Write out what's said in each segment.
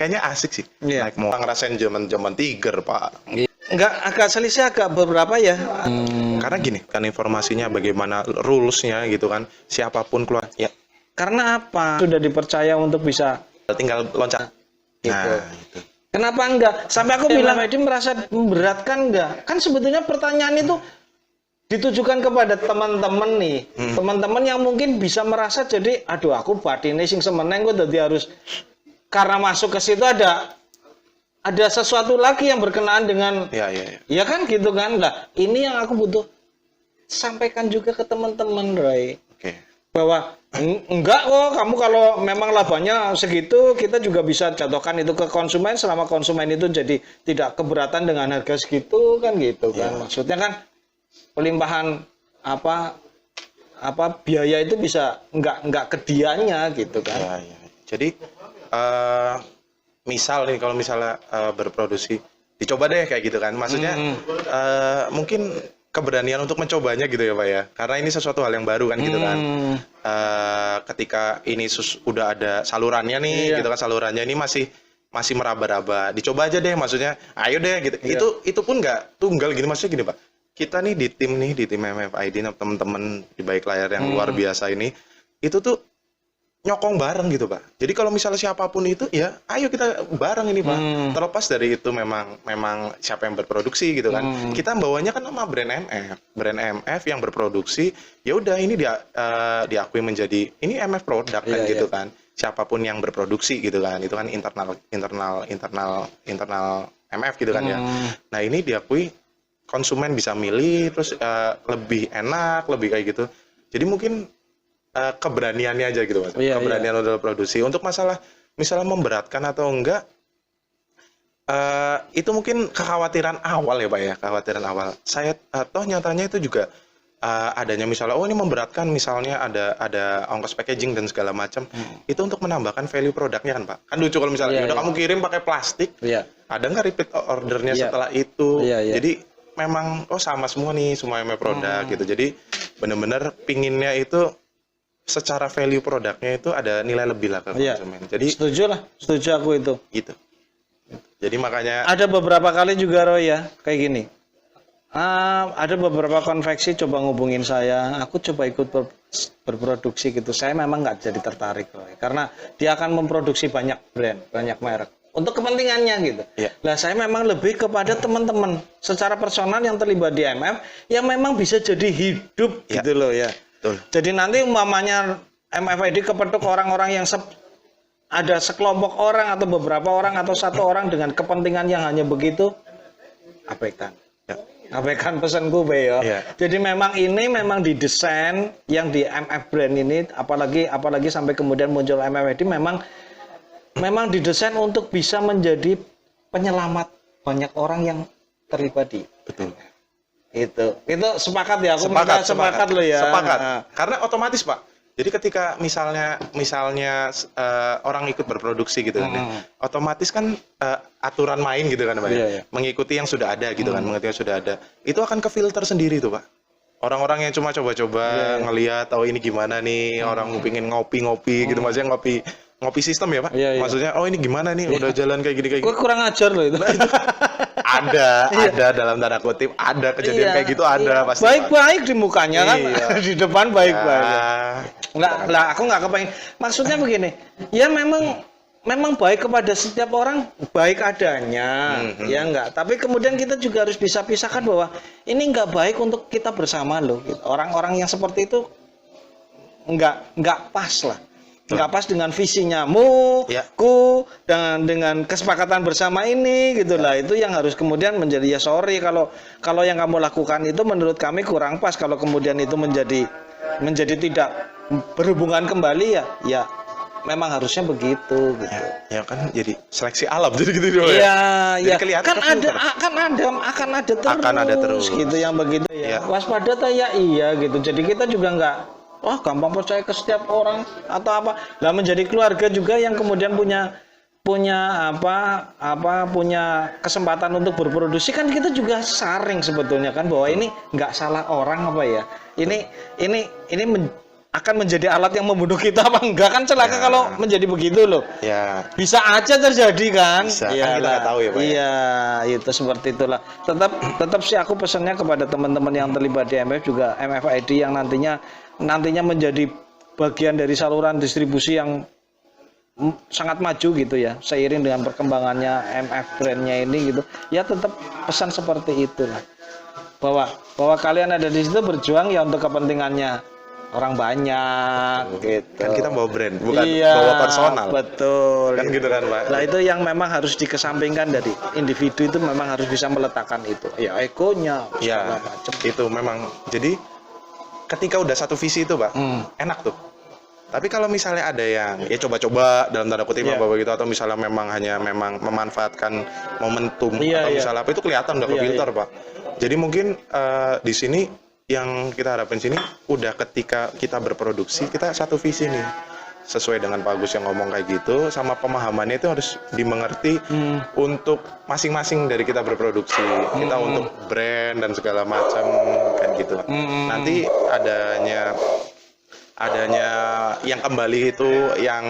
kayaknya asik sih. Naik motor ngerasain zaman Tiger, Pak. Enggak, agak selisih agak beberapa ya. Karena gini, kan informasinya bagaimana rules-nya gitu kan. Siapapun keluar. Ya, Karena apa? Sudah dipercaya untuk bisa tinggal loncat. gitu. Nah, itu. Kenapa enggak? Sampai aku bilang, Edi merasa memberatkan enggak? Kan sebetulnya pertanyaan itu ditujukan kepada teman-teman nih. Teman-teman yang mungkin bisa merasa jadi, aduh aku batine sing semeneng kok jadi harus karena masuk ke situ ada sesuatu lagi yang berkenaan dengan ya kan gitu kan. Lah, ini yang aku butuh sampaikan juga ke teman-teman, Roy. Bahwa enggak kok, kamu kalau memang labanya segitu, kita juga bisa jatuhkan itu ke konsumen selama konsumen itu jadi tidak keberatan dengan harga segitu kan gitu kan. Maksudnya kan pelimpahan apa biaya itu bisa enggak ke dianya gitu kan. Jadi misal nih kalau misalnya berproduksi dicoba deh kayak gitu kan. Maksudnya mungkin keberanian untuk mencobanya gitu ya Pak ya, karena ini sesuatu hal yang baru kan gitu kan. Ketika ini udah ada salurannya nih gitu kan, salurannya ini masih meraba-raba, dicoba aja deh, maksudnya ayo deh gitu. Itu pun nggak tunggal gini, maksudnya gini Pak, kita nih di tim MFID teman-teman di Baik Layar yang luar biasa ini, itu tuh nyokong bareng gitu Pak. Jadi kalau misalnya siapapun itu ya ayo kita bareng ini Pak. Terlepas dari itu memang siapa yang berproduksi gitu kan. Kita bawanya kan nama brand MF. Brand MF yang berproduksi, ya udah ini diakui menjadi ini MF produk kan gitu kan. Siapapun yang berproduksi gitu kan. Itu kan internal MF gitu kan ya. Nah, ini diakui konsumen bisa milih terus lebih enak, lebih kayak gitu. Jadi mungkin keberaniannya aja gitu Mas. Keberanian untuk produksi. Untuk masalah misalnya memberatkan atau enggak, itu mungkin kekhawatiran awal ya Pak ya, kekhawatiran awal. Saya toh nyatanya itu juga adanya misalnya ini memberatkan, misalnya ada ongkos packaging dan segala macam. Itu untuk menambahkan value produknya kan Pak. Kan lucu kalau misalnya udah kamu kirim pakai plastik, ada nggak repeat ordernya setelah itu. Jadi memang sama semua nih, semua produk gitu. Jadi benar-benar pinginnya itu secara value produknya itu ada nilai lebih lah ke konsumen. Jadi setuju aku itu. Gitu. Jadi makanya ada beberapa kali juga Roy ya kayak gini. Ada beberapa konveksi coba ngubungin saya, aku coba ikut berproduksi gitu. Saya memang nggak jadi tertarik Roy, karena dia akan memproduksi banyak brand, banyak merek untuk kepentingannya gitu. Lah saya memang lebih kepada teman-teman secara personal yang terlibat di MF yang memang bisa jadi hidup gitu loh ya. Betul. Jadi nanti umpamanya MFID kepetuk orang-orang yang ada sekelompok orang atau beberapa orang atau satu orang dengan kepentingan yang hanya begitu, abaikan. Abaikan pesanku Be ya. Jadi memang ini memang didesain yang di MF brand ini, apalagi sampai kemudian muncul MFID memang didesain untuk bisa menjadi penyelamat banyak orang yang terlibat di. Betul. Itu sepakat ya, aku sepakat loh ya. Sepakat. Karena otomatis Pak. Jadi ketika misalnya orang ikut berproduksi gitu kan, otomatis kan aturan main gitu kan Pak. Mengikuti yang sudah ada gitu kan, mengikuti yang sudah ada. Itu akan kefilter sendiri tuh Pak. Orang-orang yang cuma coba-coba ngelihat ini gimana nih, orang pingin ngopi-ngopi gitu, maksudnya ngopi sistem ya Pak. Maksudnya ini gimana nih, udah jalan kayak gini. Gue kurang ajar loh itu. Ada dalam tanda kutip, ada kejadian kayak gitu, ada pasti. Baik-baik di mukanya kan, di depan baik-baik. Lah aku nggak kepengen. Maksudnya begini, ya memang baik kepada setiap orang, baik adanya, ya enggak. Tapi kemudian kita juga harus bisa pisahkan bahwa ini enggak baik untuk kita bersama loh. Gitu. Orang-orang yang seperti itu enggak pas lah. Nggak pas dengan visinya ku dengan kesepakatan bersama ini gitulah. Itu yang harus kemudian menjadi sorry kalau yang kamu lakukan itu menurut kami kurang pas, kalau kemudian itu menjadi tidak berhubungan kembali ya memang harusnya begitu gitu. Ya kan jadi seleksi alam jadi gitu ya kelihatan akan ada terus gitu yang begitu ya. Waspada iya gitu. Jadi kita juga nggak gampang percaya ke setiap orang atau apa. Lah menjadi keluarga juga yang kemudian punya kesempatan untuk berproduksi kan, kita juga saring sebetulnya kan bahwa ini nggak salah orang apa ya. Ini akan menjadi alat yang membunuh kita apa enggak, kan celaka Ya. kalau menjadi begitu loh. Ya, Bisa aja terjadi kan? Bisa, kan Iyalah. kita nggak tahu ya, Pak, ya? Iya, itu seperti itulah. Tetap sih aku pesannya kepada teman-teman yang terlibat di MF juga MFID yang nantinya menjadi bagian dari saluran distribusi yang sangat maju gitu ya, seiring dengan perkembangannya MF brandnya ini gitu. Ya tetap pesan seperti itulah. Bahwa kalian ada di situ berjuang ya untuk kepentingannya orang banyak gitu. kan kita bawa brand, bukan Iya, bawa personal. betul. Kan gitu kan, Pak. Nah itu yang memang harus dikesampingkan dari individu, itu memang harus bisa meletakkan itu. Ya egonya, Ya, segala macam. itu memang. Jadi ketika udah satu visi itu, Pak, enak tuh. Tapi kalau misalnya ada yang ya coba-coba dalam tanda kutip Iya. apa begitu, atau misalnya memang hanya memanfaatkan momentum Iya, atau iya. misalnya apa, itu kelihatan udah ke Iya, filter, Pak. Jadi mungkin di sini yang kita harapin sini udah ketika kita berproduksi kita satu visi nih. Sesuai dengan Pak Agus yang ngomong kayak gitu, sama pemahamannya itu harus dimengerti untuk masing-masing dari kita berproduksi. Kita untuk brand dan segala macam kan gitu. Nanti adanya yang kembali itu, yang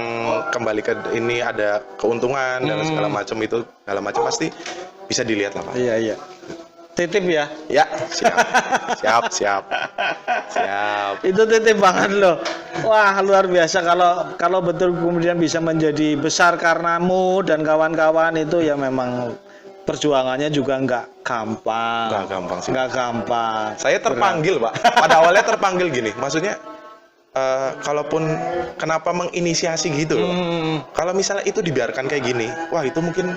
kembali ke ini ada keuntungan dan segala macam pasti bisa dilihat lah, Pak. Iya, iya. Titip ya. Ya, siap. Itu titip banget loh. Wah, luar biasa kalau betul kemudian bisa menjadi besar karenamu dan kawan-kawan, itu ya memang perjuangannya juga nggak gampang. Nggak gampang sih. Nggak gampang. Saya terpanggil, Pak. Pada awalnya terpanggil gini, maksudnya kalaupun kenapa menginisiasi gitu loh. Kalau misalnya itu dibiarkan kayak gini, wah itu mungkin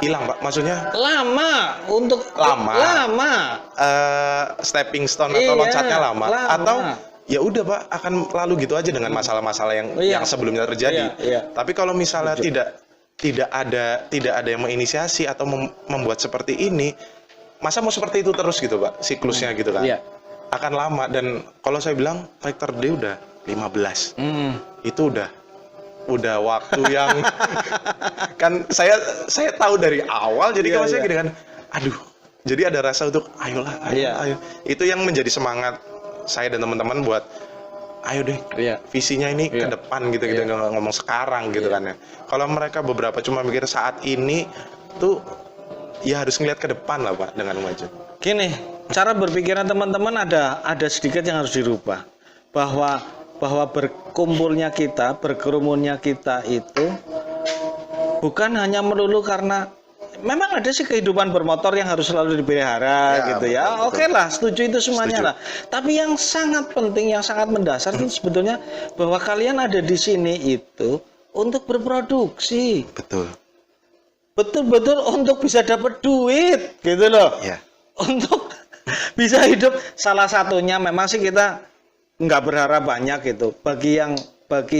hilang, Pak. Maksudnya Lama untuk Lama. Stepping stone atau Iya, loncatnya lama. lama. Atau ya udah, Pak, akan lalu gitu aja dengan masalah-masalah yang sebelumnya terjadi. Iya. Tapi kalau misalnya tidak ada yang menginisiasi atau membuat seperti ini, masa mau seperti itu terus gitu, Pak, siklusnya gitu kan. Iya. Akan lama. Dan kalau saya bilang Factor D udah 15. Itu udah waktu yang kan saya tahu dari awal, jadi kalau saya gini kan, aduh, jadi ada rasa untuk ayo. Itu yang menjadi semangat saya dan teman-teman buat ayo deh, visinya ini ke depan gitu, nggak ngomong sekarang gitu kan ya. Kalau mereka beberapa cuma mikir saat ini tuh, ya harus ngeliat ke depan lah, Pak, dengan maju. Gini, cara berpikiran teman-teman ada sedikit yang harus dirubah, bahwa berkumpulnya kita, berkerumunnya kita itu bukan hanya melulu karena memang ada sih kehidupan bermotor yang harus selalu dipelihara gitu ya. Oke lah, setuju itu semuanya lah. Tapi yang sangat penting, yang sangat mendasar itu sebetulnya bahwa kalian ada di sini itu untuk berproduksi. Betul-betul untuk bisa dapat duit gitu loh. Untuk bisa hidup. Salah satunya memang sih kita nggak berharap banyak gitu. Bagi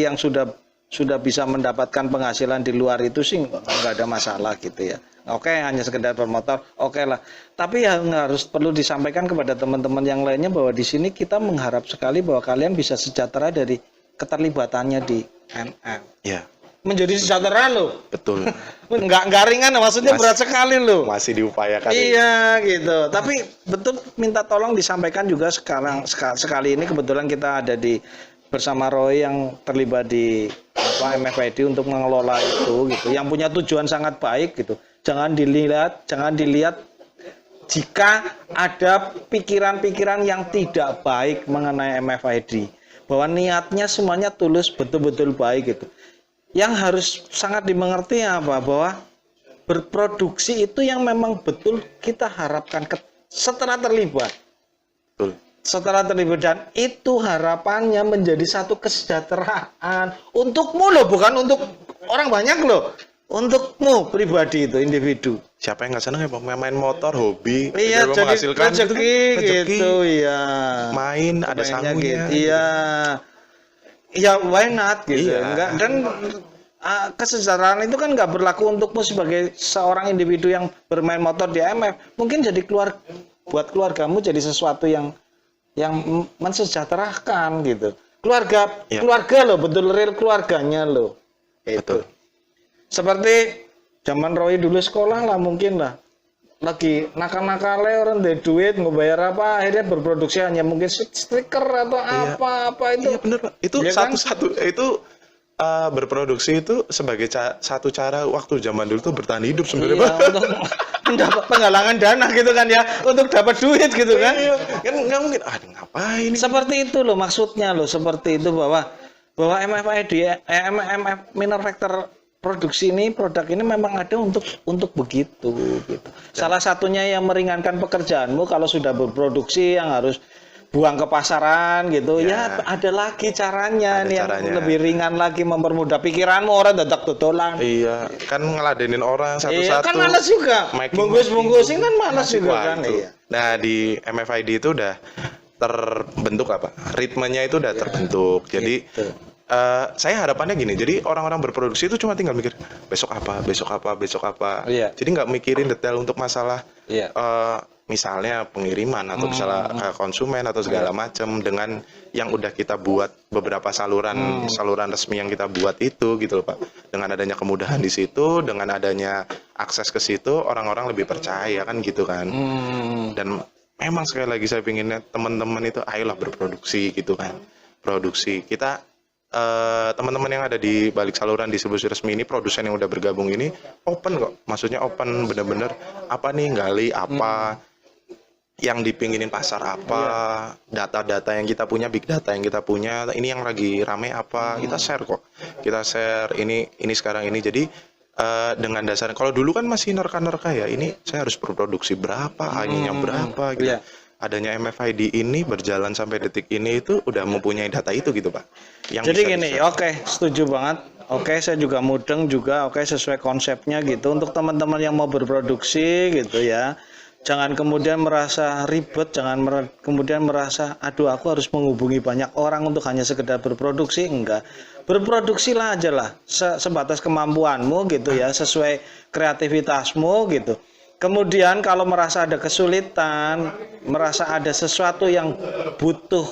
yang sudah bisa mendapatkan penghasilan di luar itu sih nggak ada masalah gitu ya. Oke, hanya sekedar bermotor, oke lah. Tapi yang harus perlu disampaikan kepada teman-teman yang lainnya bahwa di sini kita mengharap sekali bahwa kalian bisa sejahtera dari keterlibatannya di MF. Ya. Menjadi sejahtera loh. Betul. Nggak ringan, maksudnya berat sekali loh. Masih diupayakan. Iya gitu. Tapi betul minta tolong disampaikan juga sekali ini kebetulan kita ada bersama Roy yang terlibat di MFID untuk mengelola itu gitu. Yang punya tujuan sangat baik gitu. Jangan dilihat jika ada pikiran-pikiran yang tidak baik mengenai MFID. Bahwa niatnya semuanya tulus, betul-betul baik gitu. Yang harus sangat dimengerti apa? Bahwa berproduksi itu yang memang betul kita harapkan setelah terlibat. Betul. Setelah terlibat, dan itu harapannya menjadi satu kesejahteraan untukmu loh, bukan untuk orang banyak loh. Untukmu pribadi itu, individu. Siapa yang nggak senang ya, Pak, main motor, hobi, Iya, jadi menghasilkan rezeki gitu, iya. Main ada sangunya. Gitu. Iya. Ya why not gitu. Iya. Enggak, dan kesejahteraan itu kan nggak berlaku untukmu sebagai seorang individu yang bermain motor di MF. Mungkin jadi buat keluargamu jadi sesuatu yang mensejahterakan gitu. Keluarga loh, betul real keluarganya loh. Betul. Seperti zaman Roy dulu sekolah lah, mungkin lah lagi nakal-nakalnya orang dari duit nggak bayar apa, akhirnya berproduksi hanya mungkin stiker atau apa itu. Iya bener Pak. Itu Iya kan? satu-satu itu berproduksi itu sebagai satu cara waktu zaman dulu tuh bertahan hidup sebenarnya Iya, Pak. untuk mendapat penggalangan dana gitu kan ya, untuk dapat duit gitu kan. Iya, kan nggak mungkin. Ngapain? Seperti itu loh maksudnya loh, seperti itu bahwa MFID, MF manufacturer produksi ini, produk ini memang ada untuk begitu gitu. Salah satunya yang meringankan pekerjaanmu kalau sudah berproduksi yang harus buang ke pasaran gitu ya, ada lagi caranya Ada nih caranya. yang lebih ringan lagi, mempermudah pikiranmu, orang dadak dodolan. Iya, kan ngeladenin orang Iya satu-satu. kan malas juga, bungkus-bungkusin kan malas Masih, juga wah, kan. itu. Iya. Nah di MFID itu udah terbentuk apa? Ritmenya itu udah terbentuk. Jadi Gitu. saya harapannya gini. Jadi orang-orang berproduksi itu cuma tinggal mikir besok apa, besok apa, besok apa. Iya. Jadi nggak mikirin detail untuk masalah Iya. misalnya pengiriman atau misalnya ke konsumen atau segala macam dengan yang udah kita buat beberapa saluran resmi yang kita buat itu gitu loh Pak. Dengan adanya kemudahan di situ, dengan adanya akses ke situ, orang-orang lebih percaya kan gitu kan. Dan memang sekali lagi saya pinginnya teman-teman itu ayolah berproduksi gitu kan. Produksi. Kita teman-teman yang ada di balik saluran distribusi resmi ini, produsen yang udah bergabung ini open kok. Maksudnya open bener-bener apa nih gali apa yang dipinginin pasar apa, data-data yang kita punya, big data yang kita punya, ini yang lagi rame apa, kita share kok. Kita share ini sekarang ini. Jadi dengan dasar kalau dulu kan masih nerka-nerka ya, ini saya harus berproduksi berapa, ininya berapa gitu. Adanya MFID ini berjalan sampai detik ini itu udah mempunyai data itu gitu Pak. Yang Jadi bisa gini, di-share. oke, setuju banget. Oke, saya juga mudeng juga, oke sesuai konsepnya gitu. Untuk teman-teman yang mau berproduksi gitu ya, jangan kemudian merasa ribet, kemudian merasa, aduh aku harus menghubungi banyak orang untuk hanya sekedar berproduksi. Enggak, berproduksilah aja lah, sebatas kemampuanmu gitu ya, sesuai kreativitasmu gitu. Kemudian kalau merasa ada kesulitan, merasa ada sesuatu yang butuh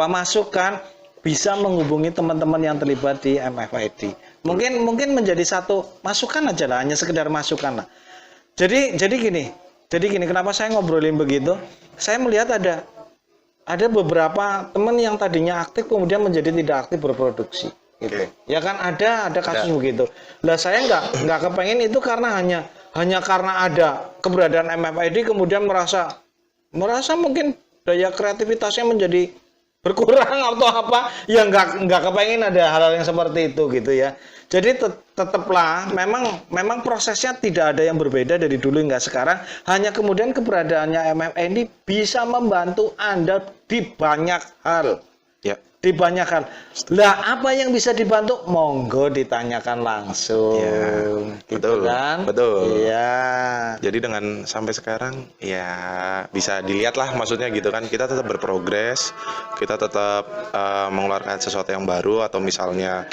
masukan, bisa menghubungi teman-teman yang terlibat di MFID. Mungkin menjadi satu masukan aja lah, hanya sekedar masukan lah. Jadi gini, kenapa saya ngobrolin begitu? Saya melihat ada beberapa teman yang tadinya aktif kemudian menjadi tidak aktif berproduksi. Gitu. Ya kan ada kasus begitu. Lah saya nggak kepengen itu karena hanya karena ada keberadaan MFID kemudian merasa mungkin daya kreativitasnya menjadi berkurang atau apa, ya nggak kepengen ada hal-hal yang seperti itu gitu ya. Jadi tetaplah memang prosesnya tidak ada yang berbeda dari dulu hingga sekarang, hanya kemudian keberadaannya MFID bisa membantu Anda di banyak hal. Ya. Di banyak hal. Lah apa yang bisa dibantu? Monggo ditanyakan langsung. Ya, gitu betul, kan? betul. Iya. Jadi dengan sampai sekarang ya bisa dilihat lah maksudnya gitu kan, kita tetap berprogres, kita tetap mengeluarkan sesuatu yang baru atau misalnya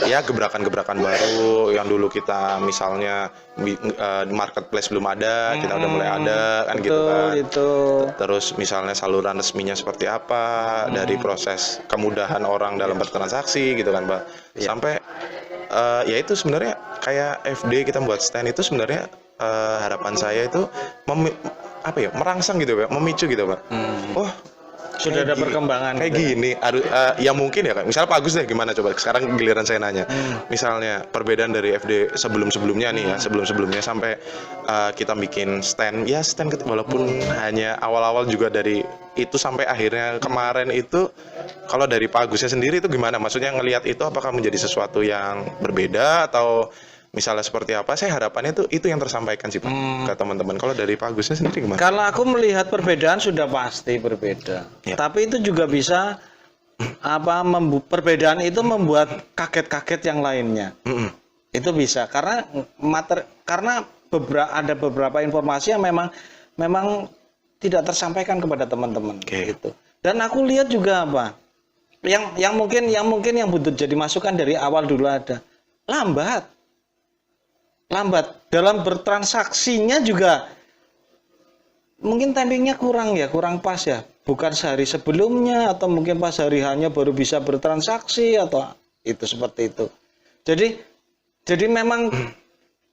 ya gebrakan-gebrakan baru yang dulu kita misalnya di marketplace belum ada, kita udah mulai ada kan gitu kan. Itu. Terus misalnya saluran resminya seperti apa, dari proses kemudahan orang dalam bertransaksi gitu kan Pak. Sampai ya itu sebenarnya kayak FD kita buat stand itu sebenarnya harapan saya itu merangsang gitu Pak, memicu gitu Pak. Oh, Sudah ada perkembangan kayak gitu. gini ya mungkin ya Kak. Misalnya Pak Agus deh gimana coba sekarang giliran saya nanya. Misalnya perbedaan dari FD sebelum-sebelumnya nih ya, sebelum-sebelumnya sampai kita bikin stand walaupun hanya awal-awal juga dari itu sampai akhirnya kemarin itu, kalau dari Pak Agusnya sendiri itu gimana? Maksudnya ngelihat itu apakah menjadi sesuatu yang berbeda atau misalnya seperti apa? Saya harapannya itu yang tersampaikan sih Pak ke teman-teman. Kalau dari Pak Agusnya sendiri gimana? Kalau aku melihat perbedaan sudah pasti berbeda. Ya. Tapi itu juga bisa perbedaan itu membuat kaget-kaget yang lainnya. Itu bisa karena ada beberapa informasi yang memang tidak tersampaikan kepada teman-teman gitu. Dan aku lihat juga yang mungkin yang butuh jadi masukan dari awal dulu ada. Lambat dalam bertransaksinya juga mungkin timingnya kurang pas ya, bukan sehari sebelumnya atau mungkin pas hari hanya baru bisa bertransaksi atau itu seperti itu. Jadi memang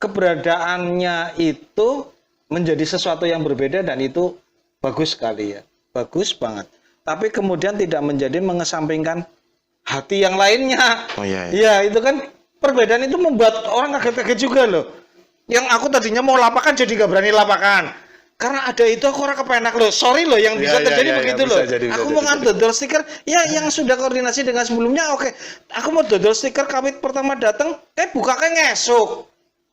keberadaannya itu menjadi sesuatu yang berbeda dan itu bagus sekali ya. Bagus banget. Tapi kemudian tidak menjadi mengesampingkan hati yang lainnya. Oh iya. Iya, itu kan perbedaan itu membuat orang kaget-kaget juga loh. Yang aku tadinya mau lapakan jadi gak berani lapakan. Karena ada itu aku orang kepenak loh. Sorry loh yang bisa terjadi begitu loh. Aku mau dodol stiker, ya yang sudah koordinasi dengan sebelumnya, oke. Aku mau dodol stiker kawit pertama datang, buka kan ngesuk.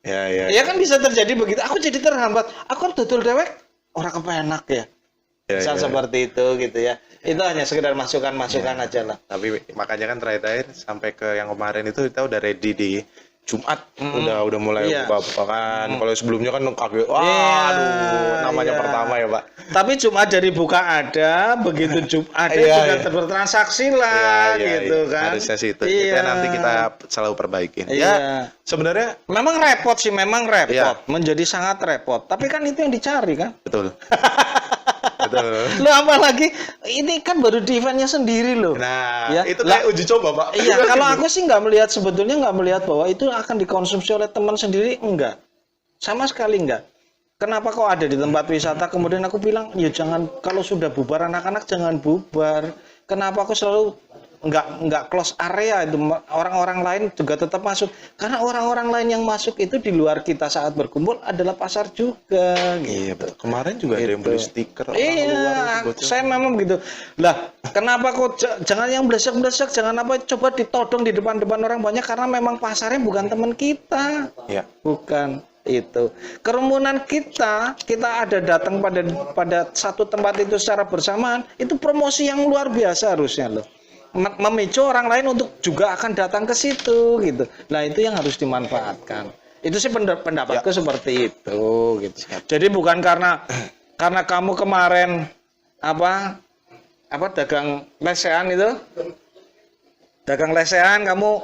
Ya kan bisa terjadi begitu. Aku jadi terhambat. Aku dodol dewek, orang kepenak ya. Misal seperti itu gitu ya. Itu hanya sekedar masukan-masukan aja lah. Tapi makanya kan terakhir sampai ke yang kemarin itu kita udah ready di Jumat, udah mulai buka-bukaan. Kalau sebelumnya kan kaget, aduh, namanya pertama ya Pak. Tapi Jumat dari buka ada, begitu Jumat juga bertransaksi lah, gitu kan. Harusnya sih itu. Itu nanti kita selalu perbaikin. Ya, sebenarnya memang repot sih, menjadi sangat repot. Tapi kan itu yang dicari kan. Betul. Betul. Lo apalagi ini kan baru di eventnya sendiri loh. Nah, ya? Itu kayak uji coba, Pak. Iya, kalau aku sih nggak melihat bahwa itu akan dikonsumsi oleh teman sendiri, enggak. Sama sekali enggak. Kenapa kok ada di tempat wisata kemudian aku bilang, ya jangan, kalau sudah bubar anak-anak jangan bubar. Kenapa aku selalu enggak close area itu, orang-orang lain juga tetap masuk, karena orang-orang lain yang masuk itu di luar kita saat berkumpul adalah pasar juga gitu. Iya betul. Kemarin juga ada yang beli stiker saya memang begitu lah. Kenapa kok jangan yang belesak-belesak, jangan apa, coba ditodong di depan-depan orang banyak, karena memang pasarnya bukan teman kita. Iya. Bukan itu kerumunan kita ada datang pada satu tempat itu secara bersamaan, itu promosi yang luar biasa harusnya loh, memicu orang lain untuk juga akan datang ke situ gitu. Nah itu yang harus dimanfaatkan. Itu sih pendapatku seperti itu gitu. Jadi bukan karena kamu kemarin apa dagang lesehan itu, dagang lesehan kamu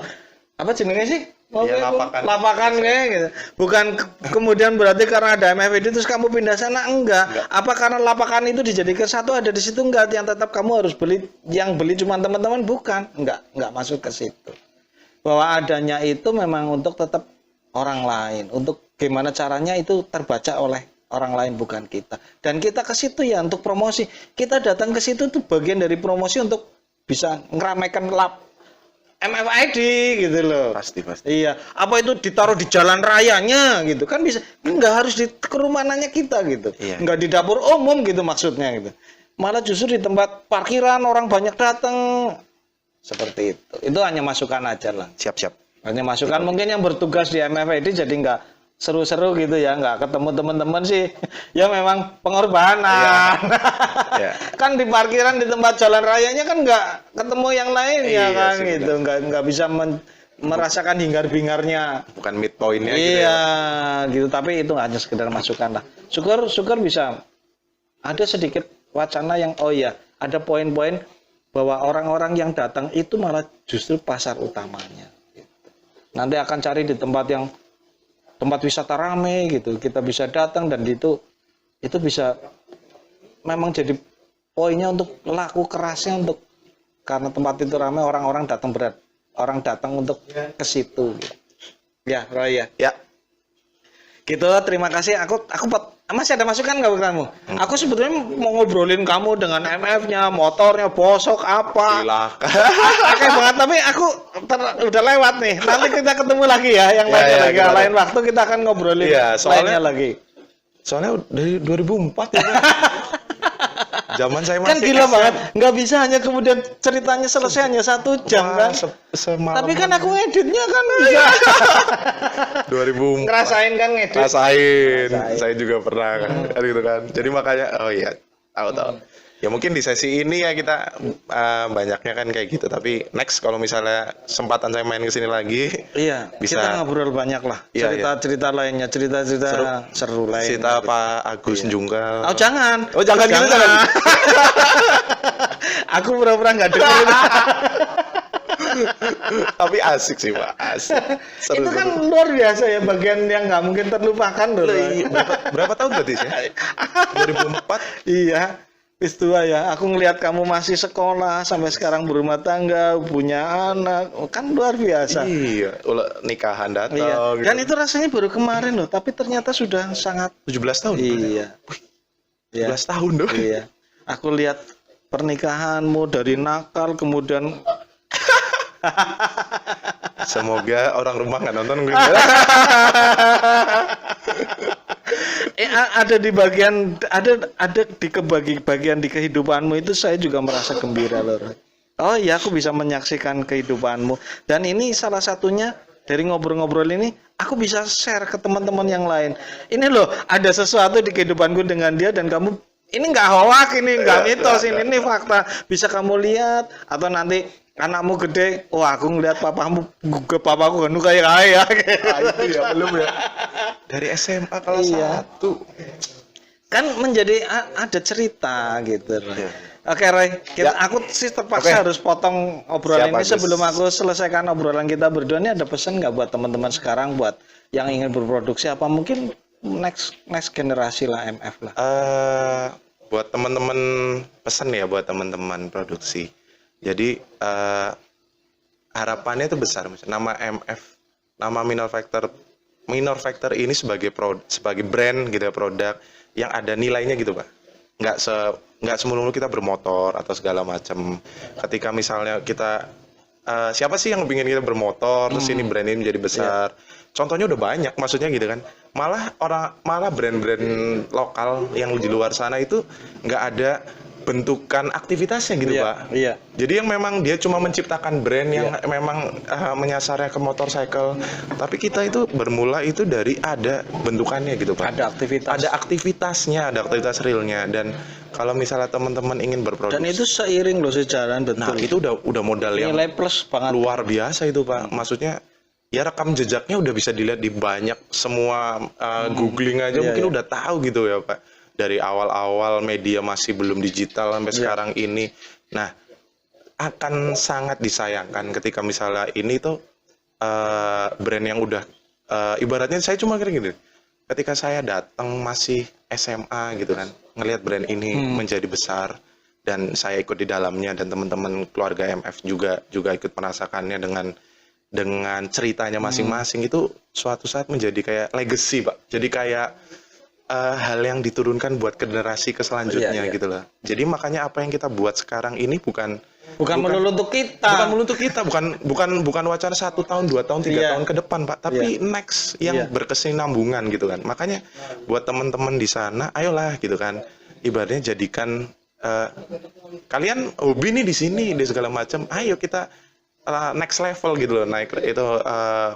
apa jenenge sih? Lapakan kayak gitu. Bukan kemudian berarti karena ada MFD terus kamu pindah sana, enggak. Apa karena lapakan itu dijadikan satu ada di situ, enggak, yang tetap kamu harus beli, yang beli cuma teman-teman, bukan. Enggak masuk ke situ. Bahwa adanya itu memang untuk tetap orang lain, untuk gimana caranya itu terbaca oleh orang lain, bukan kita. Dan kita ke situ ya untuk promosi. Kita datang ke situ tuh bagian dari promosi untuk bisa ngeramaikan MFID gitu loh. Pasti. Iya. Apa itu ditaruh di jalan rayanya gitu kan bisa. Enggak harus di kerumanannya kita gitu. Iya. Enggak di dapur umum gitu maksudnya gitu. Malah justru di tempat parkiran orang banyak datang. Seperti itu. Itu hanya masukan aja lah. Siap. Hanya masukan. Mungkin yang bertugas di MFID jadi enggak seru-seru gitu ya, nggak ketemu teman-teman sih ya memang pengorbanan. Iya. Kan di parkiran di tempat jalan rayanya kan nggak ketemu yang lain ya kan sih, gitu, nggak bisa merasakan hingar-bingarnya, bukan mid point-nya gitu, tapi itu hanya sekedar masukan lah. Syukur bisa ada sedikit wacana yang ada poin-poin bahwa orang-orang yang datang itu malah justru pasar utamanya gitu. Nanti akan cari di tempat wisata rame gitu, kita bisa datang dan itu bisa memang jadi poinnya untuk laku kerasnya, untuk karena tempat itu rame, orang datang untuk ke situ gitu. Ya, Roy ya. Gitu, terima kasih. Aku masih ada masukan nggak buat kamu? Aku sebetulnya mau ngobrolin kamu dengan MF-nya, motornya, bosok apa. Oke banget, tapi aku udah lewat nih. Nanti kita ketemu lagi ya, yang lain waktu kita akan ngobrolin lainnya lagi. Soalnya dari 2004 ya. Zaman saya masih kan gila banget, nggak bisa hanya kemudian ceritanya selesai hanya 1 jam kan. Tapi kan aku ngeditnya kan bisa. 2004. Ngerasain kan ngedit. Ngerasain. Saya juga pernah kan gitu kan. Jadi makanya tahu. Ya mungkin di sesi ini ya kita banyaknya kan kayak gitu. Tapi next kalau misalnya kesempatan saya main ke sini lagi, bisa kita ngobrol banyak lah. Cerita-cerita lainnya, cerita seru lainnya. Cerita Pak Agus Junggal. Oh jangan gitu jangan. Aku pura-pura nggak dengerin. Tapi asik sih Pak, asik. Seru, itu kan luar biasa ya, bagian yang nggak mungkin terlupakan loh. Berapa tahun tadi sih? 2004. Iya. Wis tua ya. Aku ngelihat kamu masih sekolah sampai sekarang berumah tangga, punya anak, kan luar biasa. Iya, nikahan datang Iya. gitu. Dan itu rasanya baru kemarin loh, tapi ternyata sudah sangat 17 tahun. iya. 17 tahun dong. Iya. Aku lihat pernikahanmu dari nakal kemudian Semoga orang rumah nggak nonton gue. ada di bagian ada di bagian di kehidupanmu itu saya juga merasa gembira loh. Oh iya, aku bisa menyaksikan kehidupanmu dan ini salah satunya dari ngobrol-ngobrol ini aku bisa share ke teman-teman yang lain. Ini loh, ada sesuatu di kehidupanku dengan dia dan kamu ini nggak hoak, ini nggak mitos, ini fakta. Bisa kamu lihat atau nanti anakmu gede, wah aku ngeliat papaku kan kayak kaya. Itu ya belum ya. Dari SMA kelas Iya. 1. Kan menjadi ada cerita gitu. Iya. Oke Roy, aku sih terpaksa Oke. harus potong obrolan Siap, ini Agus. sebelum aku selesaikan obrolan kita berdua. Ini ada pesan nggak buat teman-teman sekarang buat yang ingin berproduksi apa mungkin next generasi lah MF lah. Buat teman-teman pesan ya buat teman-teman produksi. Jadi harapannya itu besar. Nama MF, nama Minor Factor ini sebagai brand gitu ya, produk yang ada nilainya gitu Pak. Nggak semelulu kita bermotor atau segala macam. Ketika misalnya kita siapa sih yang ingin kita bermotor terus ini brand ini menjadi besar. Contohnya udah banyak, maksudnya gitu kan. Malah brand-brand lokal yang di luar sana itu nggak ada bentukan aktivitasnya gitu Iya, Pak. iya. Jadi yang memang dia cuma menciptakan brand yang memang menyasarnya ke motorcycle. Tapi kita itu bermula itu dari ada bentukannya gitu Pak. Ada aktivitas. Ada aktivitasnya, ada aktivitas realnya. Dan kalau misalnya teman-teman ingin berproduksi, Dan itu seiring loh sejalan betul. nah itu udah modal yang Nilai plus banget. luar biasa itu Pak. Maksudnya ya rekam jejaknya udah bisa dilihat di banyak semua googling aja mungkin udah tahu gitu ya Pak. Dari awal-awal media masih belum digital sampai sekarang ini. Nah, akan sangat disayangkan ketika misalnya ini tuh brand yang udah ibaratnya saya cuma kira gini. Ketika saya datang masih SMA gitu kan, ngelihat brand ini menjadi besar dan saya ikut di dalamnya dan teman-teman keluarga MF juga ikut merasakannya dengan ceritanya masing-masing itu suatu saat menjadi kayak legacy Pak. Jadi kayak hal yang diturunkan buat generasi ke selanjutnya gitu loh. Jadi makanya apa yang kita buat sekarang ini bukan melulu untuk kita. Bukan melulu untuk kita, bukan wacana 1 tahun, 2 tahun, 3 tahun ke depan Pak, tapi next yang berkesinambungan gitu kan. Makanya buat teman-teman di sana, ayolah gitu kan. Ibaratnya jadikan kalian hobi nih di sini, di segala macam. Ayo kita next level gitu loh, naik itu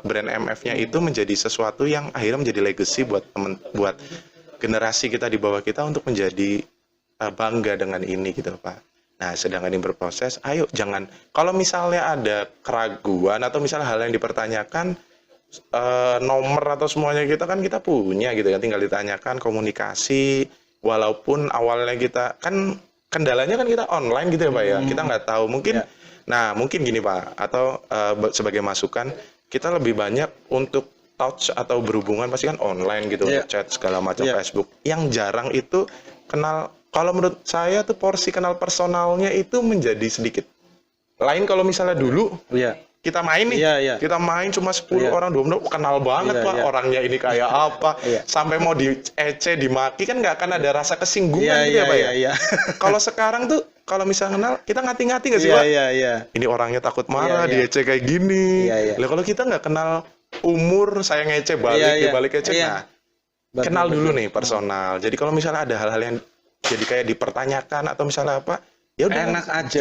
brand MF-nya itu menjadi sesuatu yang akhirnya menjadi legacy buat generasi kita di bawah kita untuk menjadi bangga dengan ini gitu Pak. Nah, sedangkan ini berproses, ayo jangan kalau misalnya ada keraguan atau misalnya hal yang dipertanyakan nomor atau semuanya kita punya gitu kan, tinggal ditanyakan komunikasi walaupun awalnya kita kan kendalanya kan kita online gitu ya Pak ya. Kita nggak tahu mungkin nah, mungkin gini Pak atau sebagai masukan kita lebih banyak untuk touch atau berhubungan pasti kan online gitu, chat segala macam Facebook. Yang jarang itu kenal. Kalau menurut saya tuh porsi kenal personalnya itu menjadi sedikit. Lain kalau misalnya dulu kita main nih, kita main cuma 10 orang 20 kenal banget Pak orangnya ini kayak apa, sampai mau diece dimaki kan nggak akan ada rasa kesinggungan gitu ya Pak ya. Kalau sekarang tuh kalau misalnya kenal kita ngati-ngati nggak sih Pak? Ini orangnya takut marah, diece kayak gini. Lah kalau kita nggak kenal umur saya ngece balik ngece. Nah, kenal dulu nih personal. Jadi kalau misalnya ada hal-hal yang jadi kayak dipertanyakan atau misalnya apa, ya udah enak aja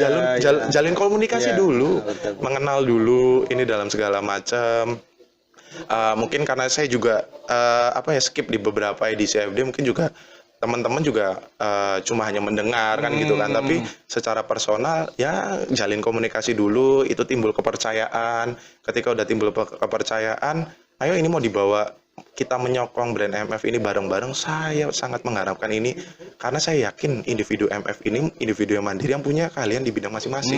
jalin komunikasi dulu, mengenal dulu ini dalam segala macam. Mungkin karena saya juga skip di beberapa edisi FD, mungkin juga teman-teman juga cuma hanya mendengar kan gitu kan, tapi secara personal ya jalin komunikasi dulu, itu timbul kepercayaan. Ketika udah timbul kepercayaan, ayo ini mau dibawa kita menyokong brand MF ini bareng-bareng, saya sangat mengharapkan ini karena saya yakin individu MF ini individu yang mandiri yang punya keahlian di bidang masing-masing.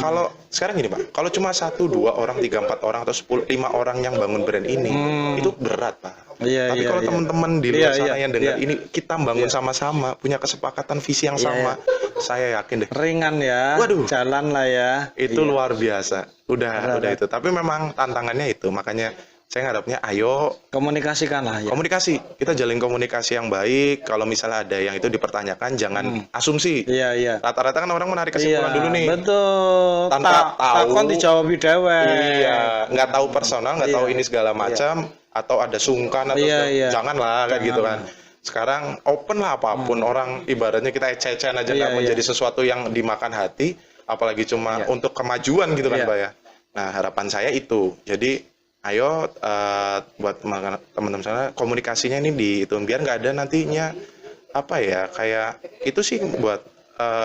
Kalau sekarang gini Pak, kalau cuma 1, 2 orang, 3, 4 orang atau 10, 5 orang yang bangun brand ini itu berat Pak. Tapi kalau teman-teman di luar sana yang dengar ini kita bangun sama-sama, punya kesepakatan visi yang sama, saya yakin deh. Ringan ya. Waduh. Jalan lah ya. Itu luar biasa. Udah itu. Tapi memang tantangannya itu, makanya saya ngarepnya ayo komunikasikan lah ya. komunikasi. Kita jalin komunikasi yang baik. Kalau misalnya ada yang itu dipertanyakan, jangan asumsi. Iya. Rata-rata kan orang menarik kesimpulan dulu nih. Betul. Tanpa tahu. Takon dijawab dewe. Iya, nggak tahu personal, nggak tahu ini segala macam, atau ada sungkan atau janganlah kayak gitu kan. Sekarang open lah apapun, orang ibaratnya kita eceh-ecehan aja nggak menjadi sesuatu yang dimakan hati, apalagi cuma untuk kemajuan gitu kan Pak ya. Nah harapan saya itu, jadi ayo buat teman-teman sana komunikasinya ini itu biar nggak ada nantinya apa ya kayak itu sih buat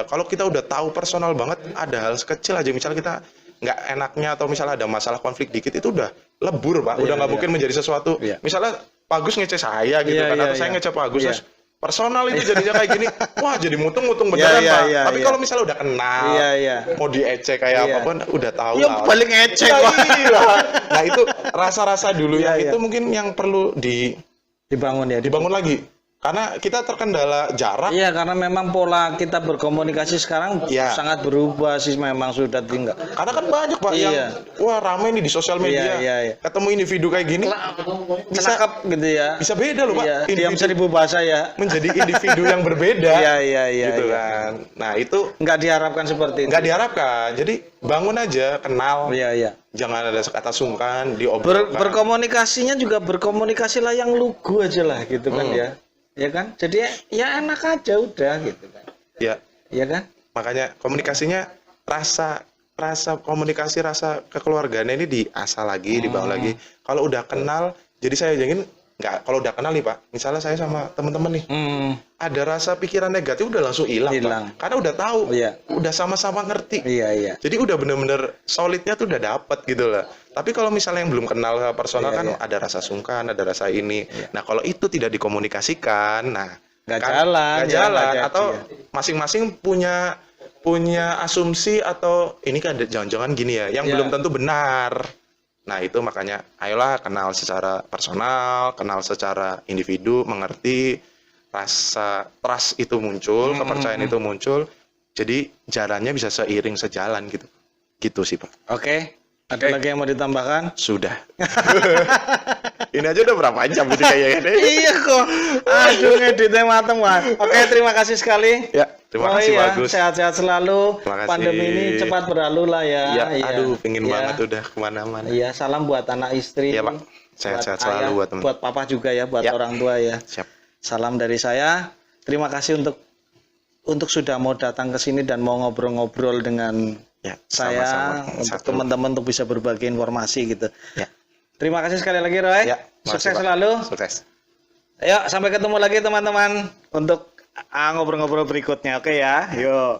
kalau kita udah tahu personal banget ada hal sekecil aja misalnya kita nggak enaknya atau misalnya ada masalah konflik dikit itu udah lebur Pak, udah nggak mungkin menjadi sesuatu. Misalnya Pak Gus ngeceh saya gitu kan atau saya ngeceh Pak Gus terus personal itu jadinya kayak gini, wah jadi mutung-mutung beneran Pak. Tapi kalau misalnya udah kenal, mau diecek kayak apapun, udah tahu lah. Paling ecek Pak. Nah itu rasa-rasa dulu yang itu mungkin yang perlu dibangun lagi. Karena kita terkendala jarak. Iya, karena memang pola kita berkomunikasi sekarang sangat berubah sih, memang sudah tinggal. Karena kan banyak Pak yang wah ramai nih di sosial media. Ketemu individu kayak gini. Cakep gitu ya. Bisa beda loh Pak. Diam 1000 bahasa ya. Menjadi individu yang berbeda. Iya. Gitu kan. Nah itu nggak diharapkan seperti itu. Nggak diharapkan. Jadi bangun aja, kenal. Iya. Jangan ada kata sungkan, diobrolkan. Berkomunikasinya juga berkomunikasilah yang lugu aja lah gitu kan ya. Ya kan? Jadi ya enak aja udah gitu kan. Ya kan? Makanya komunikasinya rasa komunikasi, rasa kekeluargaan ini diasah lagi, dibangun lagi. Kalau udah kenal, jadi saya ingin kalau udah kenal nih Pak, misalnya saya sama teman-teman nih, ada rasa pikiran negatif udah langsung hilang Pak. Karena udah tahu, udah sama-sama ngerti. Iya. Jadi udah bener-bener solidnya tuh udah dapet gitu lah. Tapi kalau misalnya yang belum kenal personal kan ada rasa sungkan, ada rasa ini. Nah kalau itu tidak dikomunikasikan, nggak jalan. Atau masing-masing punya asumsi atau ini kan jangan-jangan gini ya, yang belum tentu benar. Nah itu makanya ayolah kenal secara personal, kenal secara individu, mengerti, rasa trust itu muncul, kepercayaan itu muncul. Jadi jalannya bisa seiring sejalan gitu. Gitu sih Pak. Oke. Ada lagi yang mau ditambahkan? Sudah. Ini aja udah berapa jam sih kayaknya ini? Iya kok. Aduh ngeditnya mateng Pak. Oke, terima kasih sekali. Ya, terima kasih bagus. Sehat-sehat selalu. Terima kasih. Pandemi ini cepat berlalu lah ya. Aduh, pingin banget udah kemana-mana. Iya, salam buat anak istri. Iya Pak. Sehat-sehat selalu buat teman. Buat papa juga ya, buat orang tua ya. Siap. Salam dari saya. Terima kasih untuk sudah mau datang ke sini dan mau ngobrol-ngobrol dengan saya, untuk teman-teman untuk bisa berbagi informasi gitu. Terima kasih sekali lagi Roy. Sukses selalu. Sukses. Ayo sampai ketemu lagi teman-teman untuk ngobrol-ngobrol berikutnya. Oke ya. Yuk.